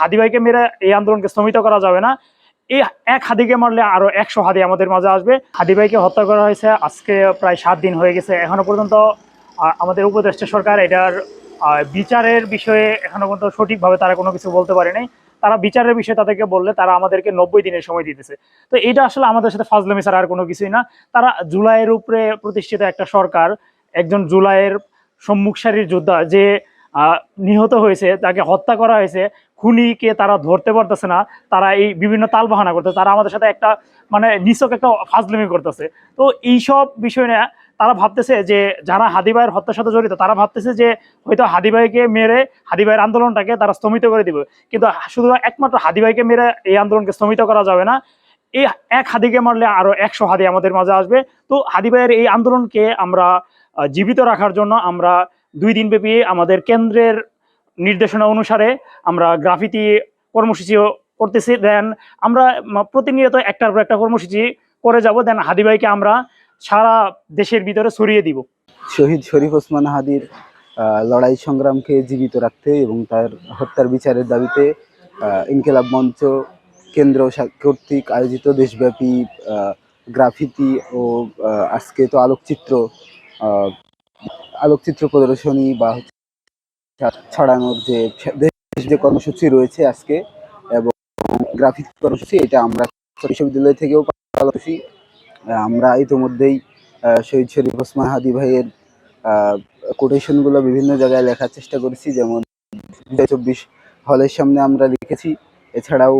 হাদি ভাইকে মেরে এই আন্দোলনকে স্থগিত করা যাবে না। এই এক হাদিকে মারলে আরো 100 হাদি আমাদের মাঝে আসবে। হাদি ভাইকে হত্যা করা হয়েছে আজকে প্রায় 7 দিন হয়ে গেছে। এখনো পর্যন্ত আমাদের উপদেষ্টা সরকার এটার বিচারের বিষয়ে এখনো পর্যন্ত সঠিকভাবে তারা কোনো কিছু বলতে পারে নাই। তারা বিচারের বিষয়ে তাদেরকে বললে তারা আমাদেরকে 90 দিনের সময় দিতেছে। তো এটা আসলে আমাদের সাথে ফাজলামি ছাড়া আর কোনো কিছুই না। তারা জুলাইয়ের উপরে প্রতিষ্ঠিত একটা সরকার, একজন জুলাইয়ের সম্মুখ সারির যোদ্ধা যে নিহত হয়েছে, তাকে হত্যা করা হয়েছে, খুনিকে তারা ধরতে পারতেছে না। তারা এই বিভিন্ন তালবাহানা করতেছে, তারা আমাদের সাথে একটা মানে নিছক একটা ফাজলামি করতেছে। তো এইসব বিষয় নিয়ে তারা ভাবতেছে যে যারা হাদি ভাইয়ের হত্যার সাথে জড়িত তারা ভাবতেছে যে হয়তো হাদি ভাইকে মেরে হাদি ভাইয়ের আন্দোলনটাকে তারা স্থগিত করে দিবে। কিন্তু শুধু একমাত্র হাদি ভাইকে মেরে এই আন্দোলনকে স্থগিত করা যাবে না। এই এক হাদিকে মারলে আরো 100 হাদি আমাদের মাঝে আসবে। তো হাদি ভাইয়ের এই আন্দোলনকে আমরা জীবিত রাখার জন্য আমরা 2 দিন ব্যাপী আমাদের কেন্দ্রের নির্দেশনা অনুসারে আমরা গ্রাফিতি কর্মসূচিও করতেছি। দেন আমরা প্রতিনিয়ত একটার পর একটা কর্মসূচি করে যাব। দেন হাদি ভাইকে আমরা সারা দেশের ভিতরে ছড়িয়ে দিব। শহীদ শরীফ ওসমান হাদির লড়াই সংগ্রামকে জীবিত রাখতে এবং তার হত্যার বিচারের দাবিতে ইনকিলাব মঞ্চ কেন্দ্র কর্তৃক আয়োজিত দেশব্যাপী গ্রাফিতি ও আজকে তো আলোকচিত্র প্রদর্শনী বা ছড়ানোর যে কর্মসূচি রয়েছে আজকে, এবং গ্রাফিতি কর্মসূচি, এটা আমরা বিশ্ববিদ্যালয় থেকেও পালছি। আমরা ইতিমধ্যেই শহীদ শরীফ ওসমান হাদি ভাইয়ের কোটেশনগুলো বিভিন্ন জায়গায় লেখার চেষ্টা করেছি, যেমন 24 হলের সামনে আমরা লিখেছি। এছাড়াও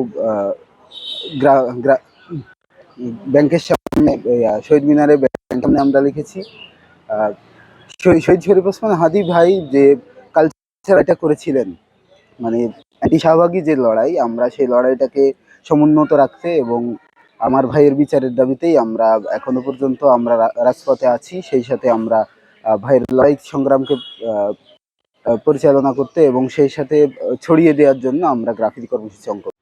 ব্যাংকের সামনে, শহীদ মিনারে ব্যাংকের সামনে আমরা লিখেছি। শহীদ শরীফ ওসমান হাদি ভাই যে কালচার এটা করেছিলেন, মানে অ্যান্টি শাহবাগী যে লড়াই, আমরা সেই লড়াইটাকে সমুন্নত রাখতে এবং আমার ভাইয়ের বিচারের দাবিতেই আমরা এখনো পর্যন্ত আমরা রাজপথে আছি। সেই সাথে আমরা ভাইয়ের লড়াই সংগ্রামকে পরিচালনা করতে এবং সেই সাথে ছড়িয়ে দেওয়ার জন্য আমরা গ্রাফিতি কর্মসূচি অঙ্কন